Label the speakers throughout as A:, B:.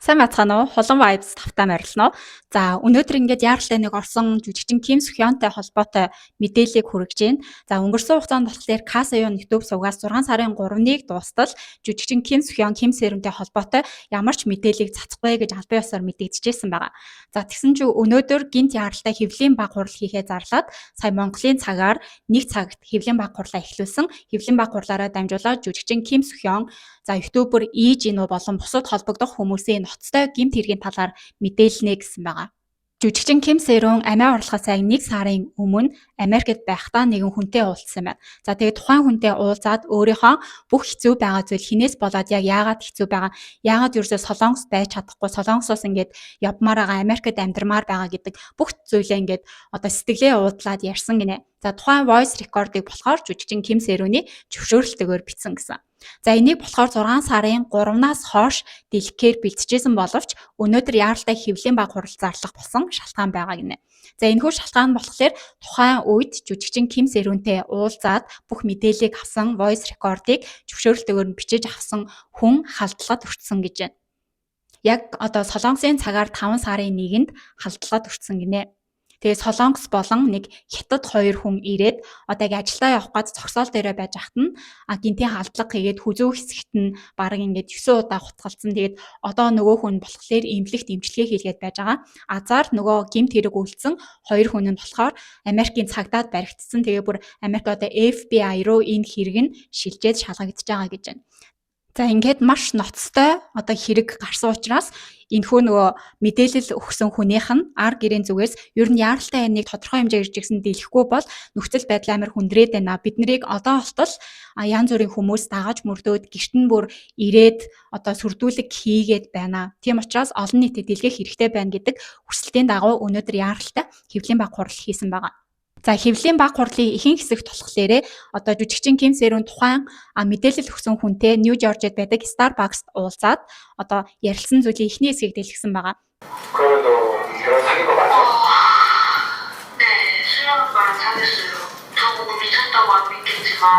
A: Сайн бацгаана уу? Холон Vibes тавтаа морилно. За өнөөдөр ингээд яаралтай нэг орсон жүжигчин Ким Сөхёнтой холбоотой мэдээллийг хүргэж байна. За өнгөрсөн хугацаанд болохоор Касаюун YouTube сувгаас 6 сарын 3-ыг дуустал жүжигчин Ким Сөхён Ким Сэрүнтэй холбоотой ямар ч мэдээллийг цацхгүй гэж албан ёсоор мэдэгдэжсэн байгаа. За тэгсэн чинь өнөөдөр гинт яаралтай хэвлэлийн баг хурал хийхээ зарлаад сая Монголын цагаар 1 цагт хэвлэлийн баг хурлаа эхлүүлсэн. Хэвлэлийн баг хурлаараа дамжуулаад жүжигчин Ким Сөхён за ютубер Ижинүү болон бусад холбогдох хүмүүсийн ноцтой гэмт хэргийн талаар мэдээлнэ гэсэн байгаа. Жүжигчин Ким Сэрүн амиа орлохоос 1 сарын өмнө Америкт байхдаа нэгэн хүнтэй уулзсан байна. За тэгээд тухайн хүнтэй уулзаад өөрийнхөө бүх хэцүү байгаа зүйл хинээс болоод яг яагаад хэцүү байгаа, яагаад ерөөсөө Солонгос байж чадахгүй, Солонгосоос ингээд явмаар байгаа, Америкт амьдрмаар байгаа гэдэг бүх зүйлээ ингээд одоо сэтгэлээ уудлаад ярьсан гинэ. За тухайн voice record-ыг болохоор жүжигчин Ким Сэрүний зөвшөөрөлтөөр бичсэн гэсэн. За энийг болохоор 6 сарын 3-наас хойш дэлгэхээр бэлтжижсэн боловч өнөөдөр яаралтай хэвлэлийн баг хурал зарлах болсон шалтгаан байгаа гинэ. За энэхүү шалтгаан нь болохоор тухайн үед жүжигчин Ким Сэрүнтэй уулзаад бүх мэдээллийг авсан voice record-ыг зөвшөөрөлтөөр нь бичиж авсан хүн халдлагад өртсөн гэж байна. Яг одоо Солонгосын цагаар 5 сарын 1-нд халдлагад өртсөн гинэ. Тэгээ Солонгос болон нэг хятад 2 хүн ирээд одоо яг ажилдаа явах гэж зогсоол дээрээ байж ахт нь гинтийн халдлага хийгээд хүзүү хэсэгт нь баг ингээд 9 удаа хутгалцсан. Тэгээд одоо нөгөө хүн болохоор эмнэлэгт эмчилгээ хийлгээд байж байгаа. Азар нөгөө гэмт хэрэг үйлцсэн 2 хүн нь болохоор Америкийн цагдаад баригдсан. Тэгээ бүр Америк одоо FBI руу энэ хэрэг нь шилжээд шалгагдж байгаа гэж байна. За ингээд маш ноцтой одоо хэрэг гарсан учраас энэхүү нөгөө мэдээлэл өгсөн хүнийх нь ар гэрийн зүгээс ер нь яаралтай нэг тодорхой хэмжээр иржсэн дэлгэхгүй бол нөхцөл байдал амар хүндрээд байна. Бид нарыг одоо болтол янз бүрийн хүмүүс дагаж мөрдөөд гэрт нь бүр ирээд одоо сүрдүүлэг хийгээд байна. Тийм учраас олон нийтэд дэлгэх хэрэгтэй байна гэдэг хүсэлтийн дагуу өнөөдөр яаралтай хэвлэлийн баг хурал хийсэн байгаа. За хэвлэлийн баг хурлын ихэнх хэсэгт болохоор одоо жүжигчин Ким Сэрүн тухайн мэдээлэл өгсөн хүнтэй Нью Жоржид байдаг Starbucks-т уулзаад одоо ярилцсан зүйлийн эхний хэсгийг дэлгэсэн байгаа.
B: 그러면도 결혼 사귄 거 맞아?
C: 네, 수영 오빠랑 사귀었어요. 저보고 미쳤다고 안 믿겠지만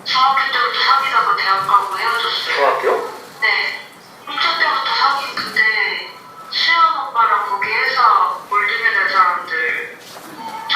C: 중학교 때부터 사귀다가 대학 가고 헤어졌어요.
B: 중학교?
C: 네, 1차 때부터 사귄 근데 수영 오빠랑 거기 회사 몰딩해낼 사람들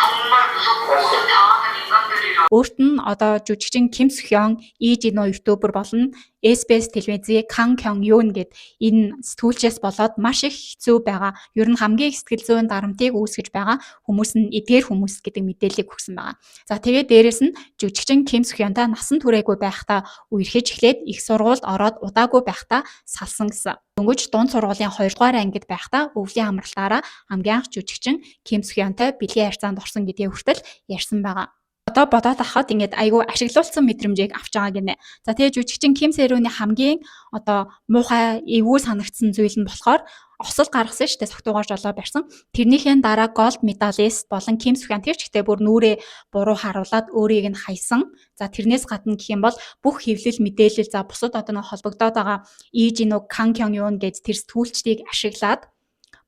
C: 정말 무섭고 당하는 인간들이라.
A: Өөрт нь одоо жүжигчин Ким Сөхён Ижинүү ютубер болон SBS телевизийн Кан Кён Юун гэд энэ сэтгүүлчээс болоод маш их хэцүү байгаа. Ер нь хамгийн их сэтгэл зүйн дарамтыг үүсгэж байгаа хүмүүс нь эдгээр хүмүүс гэдэг мэдээллийг өгсөн байгаа. За тэгээд дээрэс нь жүжигчин Ким Сөхёнтай насан туршаагүй байхдаа үерхэж эхлээд их сургуульд ороод удаагүй байхдаа салсан гэсэн. Дөнгөж дунд сургуулийн 2 дугаар ангид байхдаа өвлийн амралтаараа хамгийн анх жүжигчин Ким Сөхёнтой бэлгийн харьцаанд орсон гэдгийг хүртэл ярьсан байгаа. Одоо бодоод ахад ингээд айгүй ашиглуулсан мэдрэмжийг авч байгаа гинэ. За тэгээ жүжигчин Ким Сэрүний хамгийн одоо муухай эвгүй санагдсан зүйл нь болохоор осол гаргасан шүү дээ, согтуугаар жолоо барьсан. Тэрнийхээ дараа голд медалист болон Ким Сөхён тэр ч ихтэй бүр нүрээ буруу харуулад өөрийг нь хайсан. За тэрнээс гадна гэх юм бол бүх хэвлэл мэдээлэл за бусад одоо нэг холбогдоод байгаа Ижинүү Кан Кён Юун гэж тэр сэтгүүлчдийг ашиглаад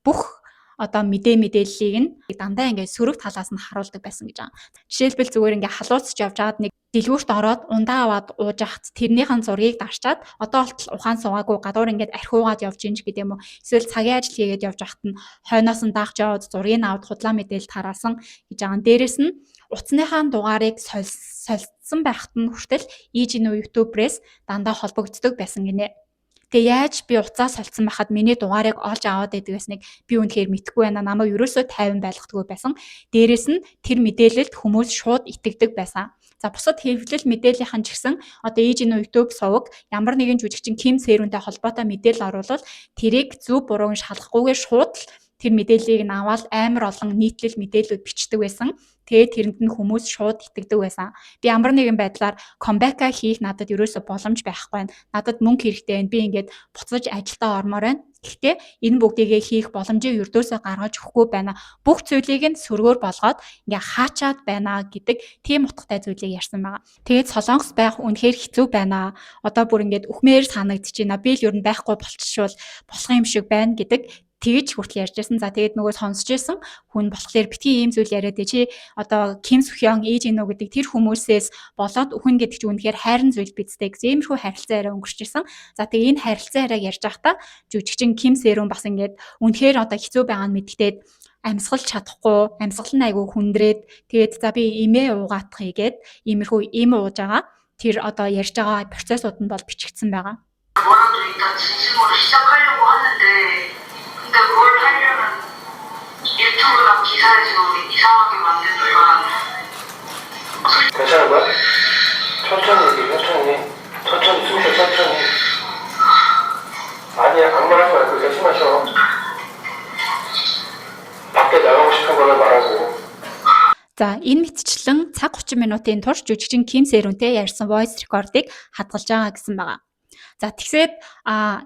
A: бүх одоо мэдээллийг нь дандаа ингээд сөрөг талаас нь харуулдаг байсан гэж байгаа. Жишээлбэл зүгээр ингээд халууцж явж байгаад нэг дэлгүүрт ороод ундаа аваад ууж ахт тэрнийхэн зургийг дарчаад одоо болтол ухаан суугаагүй гадуур ингээд архиугаад явж ийн ч гэдэг юм уу. Эсвэл цагийн ажил хийгээд явж ахт нь хойноос нь даахж яваад зургийг аваад худлаа мэдээлэл тараасан гэж байгаа. Дээрэс нь утасныхаа дугаарыг солилцсон байхад нь хүртэл Ижинүү ютуберээс дандаа холбогддог байсан гинэ. Тэгээ яаж би уцаа солилцсон байхад миний дугаарыг олж аваад байдгаас нэг би үнэхээр мэдэхгүй байна. Намайг ерөөсөө тайван байлгахдаггүй байсан. Дээрэс нь тэр мэдээлэлд хүмүүс шууд итгэдэг байсан. За бусад хэвлэл мэдээллийнхэн ч гэсэн одоо Ижинүү YouTube суваг ямар нэгэн жүжигчин Ким Сэрүнтэй холбоотой мэдээлэл оруулал тэрийг зөв бурууг шалгахгүйгээр шууд л тэр мэдээллийг нь аваад амар олон нийтлэл мэдээлэлүүд бичдэг байсан. Тэгээд тэрэнд нь хүмүүс шууд итгэдэг байсан. Би ямар нэгэн байдлаар комбека хийх надад ерөөсө боломж байхгүй байна. Надад мөнгө хэрэгтэй байна. Би ингээд буцаж ажилдаа ормоор байна. Гэхдээ энэ бүгдийгээ хийх боломжийг ердөөсөө гаргаж өгөхгүй байна. Бүх зүйлийг нь сөргөөр болгоод ингээ хаачаад байна гэдэг тийм утгатай зүйлийг ярьсан байгаа. Тэгээд Солонгос байх үнэхээр хэцүү байна. Одоо бүр ингээд үхмээр санагдаж байна. Би л ер нь байхгүй болчихвол болох юм шиг байна гэдэг тэгж хүртэл ярьж байсан. За тэгээд нөгөө сонсч байсан хүн болохоор битгий ийм зүйл яриад дээ. Чи одоо Ким Сөхён ээж инөө гэдэг тэр хүмүүсээс болоод өхөн гэдэг чи үнэхээр хайрын зүйл бидтэй гэсэн иймэрхүү харилцаа яриа өнгөрч ирсэн. За тэгээ энэ харилцаа яриаг ярьж байхдаа жүжигчин Ким Сэрүүн бас ингээд үнэхээр одоо хэцүү байгаа нь мэддээд амьсгалж чадахгүй, амьсгал нь айгүй хүндрээд тэгээд за би имээ уугаатах хийгээд иймэрхүү им ууж байгаа. Тэр одоо ярьж байгаа процессууд нь бол бичигдсэн байгаа.
C: 뭐라도 일단 진심으로 시작하려고 하는데 근데 그걸 하려면 유튜브나 기사에서 이상하게 만드니까
B: 괜찮은 거야? 천천히 얘기해, 천천히 숨 쉬어, 천천히. 아니야, 강만하지 말고 그냥 숨 마셔. 밖에 나가고 싶은 거는 말하고.
A: За энэ мэтчлэн цаг 30 минутын турш жүжигчин Ким Сэрүүнтэй ярьсан voice record-ыг хадгалж байгаа гэсэн байгаа. За тэгсээд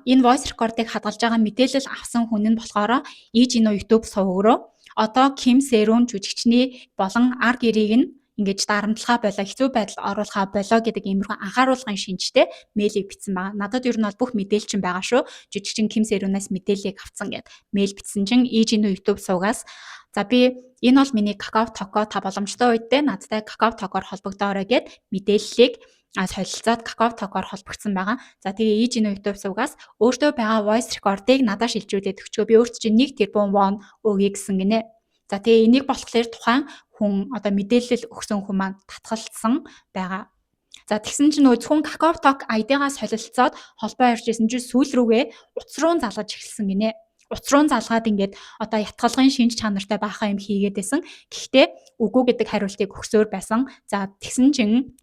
A: энэ voice record-ыг хадгалж байгаа мэдээлэл авсан хүн нь болохоор ээж инөө YouTube сувг руу одоо Ким Сэрүүн жүжигчний болон ар гэрийг нь ингэж дарамтлахаа болоо хэцүү байдалд оруулахаа болоо гэдэг иймэрхүү анхааруулгын шинжтэй мэйлийг бичсэн байгаа. Надад ер нь бол бүх мэдээлэл чинь байгаа шүү. Жүжигчин Ким Сэрүүнээс мэдээллийг авсан гэд мэйл бичсэн чинь ээж инөө YouTube сувгаас за би энэ бол миний KakaoTalk та боломжтой үедээ надтай KakaoTalk-оор холбогдоорой гэд мэдээллийг солилцоод KakaoTalk-оор холбогдсон байгаа. За тэгээ ээж инөө YouTube сувгаас өөртөө байгаа voice record-ыг надад шилжүүлээд өгчөө. Би өөрт чинь 1 тэрбум won өгье гэсэн гинэ. За тэгээ энийг болохоор тухайн хүн одоо мэдээлэл өгсөн хүн маань татгалцсан байгаа. За тэгсэн чинь нөгөө зөвхөн KakaoTalk ID-гаа солилцоод холбоо ярьж исэн чинь сүүл рүүгээ утас руу залгаж эхэлсэн гинэ. Утас руу залгаад ингээд одоо ятгалгын шинж чанартай байхаа юм хийгээд байсан. Гэхдээ үгүй гэдэг хариултыг өгсөөр байсан. За тэгсэн чинь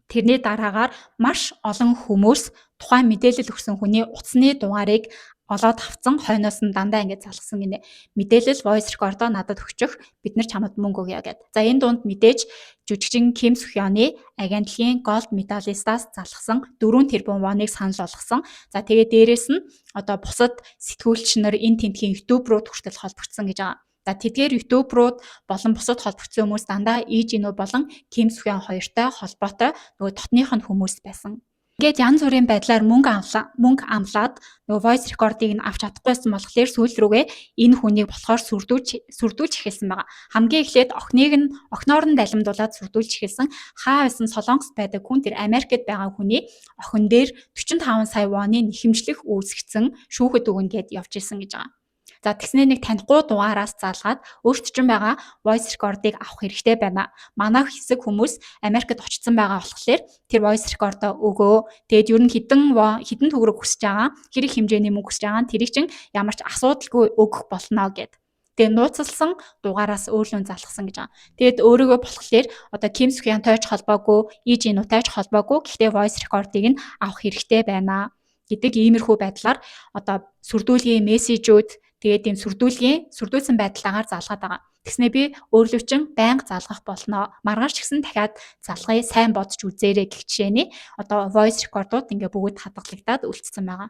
A: тэрний дараагаар маш олон хүмүүс тухайн мэдээлэл өгсөн хүний утасны дугаарыг олоод авцсан хойноос нь дандаа ингэж залгасан гинэ. Мэдээлэл voice record-оо надад өгчих бид нар чамд мөнгө өгье гэд. За энэ дунд мэдээж жүжигчин Ким Сөхёны агентлагийн gold medalist-аас залгасан 4 тэрбум won-ыг санал болгосон. За тэгээ дээрэс нь одоо бусад сэтгүүлч нар энэ тентхийн YouTube руу хүртэл холбогдсон гэж байгаа. За тэдгээр YouTube руу болон бусад холбогдсон хүмүүс дандаа ээж инөө болон Ким Сөхён хоёртой холбоотой нөгөө дотных нь хүмүүс байсан. Ингээд янз бүрийн байдлаар мөнгө амлаад нөгөө voice record-ыг нь авч чадахгүйсэн болохоор сүүл рүүгээ энэ хүнийг болохоор сүрдүүлж эхэлсэн байгаа. Хамгийн эхлээд охиноор нь далимдуулаад сүрдүүлж эхэлсэн. Хаа байсан Солонгост байдаг хүн тэр Америкт байгаа хүний охин дээр 45 сая won-ы нэхэмжлэх үүсгэсэн шүүхэд өгнө гэд явж исэн гэж байгаа. За тэгснээ нэг танихгүй дугаараас залгаад өөрт чинь байгаа voice record-ыг авах хэрэгтэй байна. Манай хэсэг хүмүүс Америкт очсон байгаа болохоор тэр voice record-оо өгөө. Тэгээд ер нь хэдэн төгрөг хүсэж байгаа, хэрэг хэмжээний мөнгө хүсэж байгаа, тэрийг чинь ямар ч асуудалгүй өгөх болно гэд. Тэгээд нууцлсан дугаараас өөрлөө залгасан гэж байгаа. Тэгэд өөрөөгөө болохоор одоо Ким Сөхёнтой ч холбоогүй, ээж инуутай ч холбоогүй. Гэхдээ voice record-ыг нь авах хэрэгтэй байна гэдэг иймэрхүү байдлаар одоо сүрдүүлгийн мессежүүд тэгээд ийм сүрдүүлсэн байдлаагаар залгаад байгаа. Тэгснээ би өөрлөв чин байнга залгах болноо. Маргааш ч гэсэн дахиад залгая, сайн бодож үзээрэй гэх жишээний одоо voice record-ууд ингээ бүгд хадгалагдаад үлдсэн байгаа.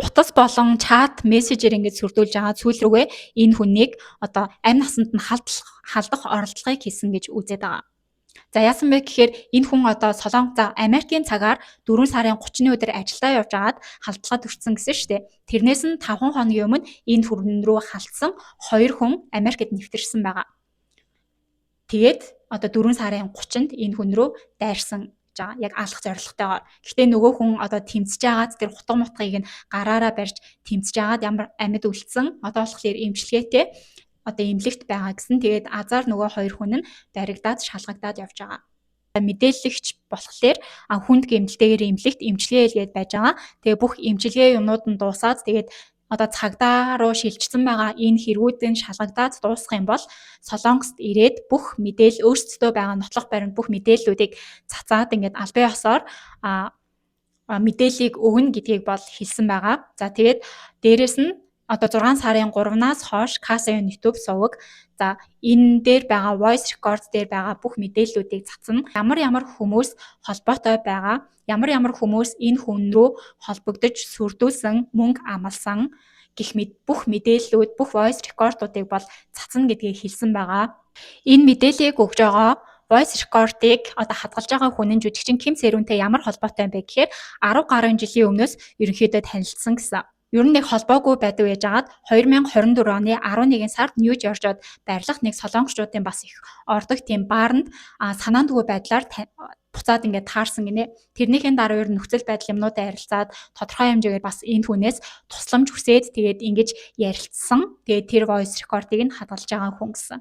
A: Утас болон чат мессежээр ингэж сүрдүүлж байгаа сүүл рүүгээ энэ хүнийг одоо амь насанд нь халдах оролдлогыг хийсэн гэж үзээд байгаа. За яасан бэ гэхээр энэ хүн одоо Америкийн цагаар 4 сарын 30-ны өдөр ажилдаа явж агаад халдлагад өртсөн гэсэн шүү дээ. Тэрнээс нь 5 хоногийн өмнө энэ хүн рүү халтсан 2 хүн Америкт нэвтэрсэн байгаа. Тэгээд одоо 4 сарын 30-нд энэ хүн рүү дайрсан гэж байгаа. Яг алах зорилготойгоор. Гэхдээ нөгөө хүн одоо тэмцэж агаад тэр хутга мутгыг нь гараараа барьж тэмцэж агаад ямар амьд үлдсэн. Одоо болохоор эмчилгээтэй одоо эмнэлэгт байгаа гэсэн. Тэгээд азар нөгөө 2 хүн нь баригдаад шалгагдаад явж байгаа. Мэдээлэгч болохоор хүнд гэмтэлтэйгээр эмнэлэгт эмчилгээ хийгээд байж байгаа. Тэгээ бүх эмчилгээ юмнууд нь дуусаад тэгээд одоо цагдаа руу шилжсэн байгаа энэ хэрэгүүдэн шалгагдаад дуусах юм бол Солонгост ирээд бүх мэдээлэл өөрсдөө байгаа нотлох баримт бүх мэдээллүүдийг цацаад ингээд албан ёсоор мэдээллийг өгнө гэдгийг бол хэлсэн байгаа. За тэгээд дээрэс нь одоо 6 сарын 3-наас хойш KSAY YouTube суваг за энэ дээр байгаа voice record дээр байгаа бүх мэдээллүүдийг цацна. Ямар хүмүүс холбоотой байгаа, ямар хүмүүс энэ хүн рүү холбогдож сүрдүүлсэн, мөнгө амлсан гэх мэт бүх мэдээллүүд, бүх voice record-уудыг бол цацна гэдгийг хэлсэн байгаа. Энэ мэдээллийг өгж байгаа voice record-ыг одоо хадгалж байгаа хүн нь жүжигчин Ким Сэрүүнтэй ямар холбоотой юм бэ гэхээр 10 гаруй жилийн өмнөөс ерөнхийдөө танилцсан гэсэн. Ер нь нэг холбоогүй байдаг байж агаад 2024 оны 11 сард Нью-Жоржиод байрлах нэг солонгочуудын бас их ордог тийм баарнд санаандгүй байдлаар буцаад ингээд таарсан гинэ. Тэрнийхэн дараа ер нь нөхцөл байдал юмнуудаа ярилцаад тодорхой хэмжээгээр бас энэ хүнээс тусламж хүсээд тэгээд ингэж ярилцсан. Тэгээд тэр voice record-ыг нь хадгалж байгаа хүн гэсэн.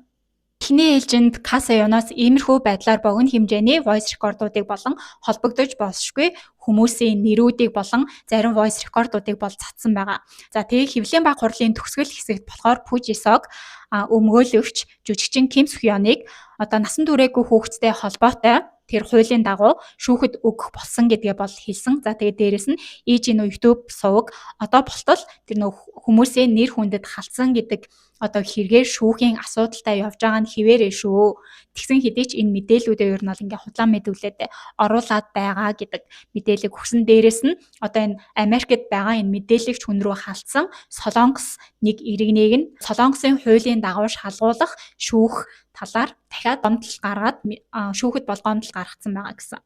A: Эхний ээлжинд Касаяноос иймэрхүү байдлаар богино хэмжээний voice record-уудыг болон холбогдож болшгүй хүмүүсийн нэрүүдийг болон зарим voice record-уудыг бол цацсан байгаа. За тэгээ Хэвлэлийн баг хурлын төгсгөл хэсэгт болохоор Пужисог өмгөөлөгч жүжигчин Ким Сөхёныг одоо насан туршаагүй хүүхэдтэй холбоотой тэр хуулийн дагуу шүүхэд өгөх болсон гэдгээ бол хэлсэн. За тэгээ дээрэс нь IG YouTube сувг одоо болтол тэр хүмүүсийн нэр хүндэд халтсан гэдэг одоо хэрэгээр шүүхийн асуудалтай явж байгаа нь хിവэрээ шүү. Тэгсэн хэдий ч энэ мэдээллүүдээ ер нь бол ингээ худлаа мэдүүлээд оруулаад байгаа гэдэг мэдээлэл өгсөн. Дээрэс нь одоо энэ Америкт байгаа энэ мэдээлэгч хүн рүү халтсан Солонгос нэг иргэнийг нь Солонгосын хуулийн дагуу шалгуулах шүүх талаар дахиад гомдол гаргаад шүүхэд бол гомдол гаргацсан байгаа гэсэн.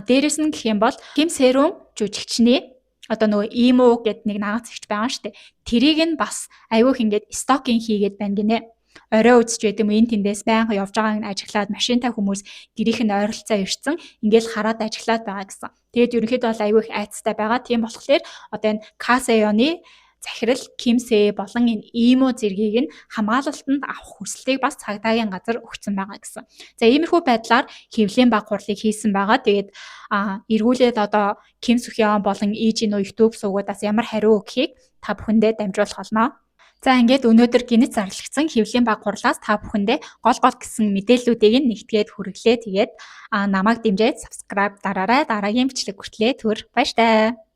A: Дээрэс нь гэх юм бол Ким Сэрүн жүжигчний одоо нөгөө имо гэд нэг нагц ихч байгаа шүү дээ. Тэрийг нь бас айгүйх ингээд стокинг хийгээд байна гинэ. Орой үзэж байт юм энэ тэндээс байнга явж байгааг нь ажиглаад машинтай хүмүүс гэрийнх нь ойролцоо ирсэн. Ингээл хараад ажиглаад байгаа гэсэн. Тэгээд ерөнхийдөө бол айгүйх айцтай байгаа. Тийм болохоор одоо энэ Касаяоны захирал Ким Сэ болон энэ имо зэргийг нь хамгаалалтанд авах хүслийг бас цагдаагийн газар өгсөн байгаа гэсэн. За иймэрхүү байдлаар Хэвлэлийн баг хурлыг хийсэн байгаа. Тэгээд эргүүлээд одоо Ким Сөхён болон IG YouTube сувгуудаас ямар хариу өгөхийг та бүхэндээ дамжуулах болно. За ингээд өнөөдөр гинэт зарлагдсан Хэвлэлийн баг хурлаас та бүхэндээ гол гэсэн мэдээллүүдийг нэгтгээд хүргэлээ. Тэгээд намайг дэмжиж subscribe дараарай. Дараагийн бичлэг хүртлээр баяр таа.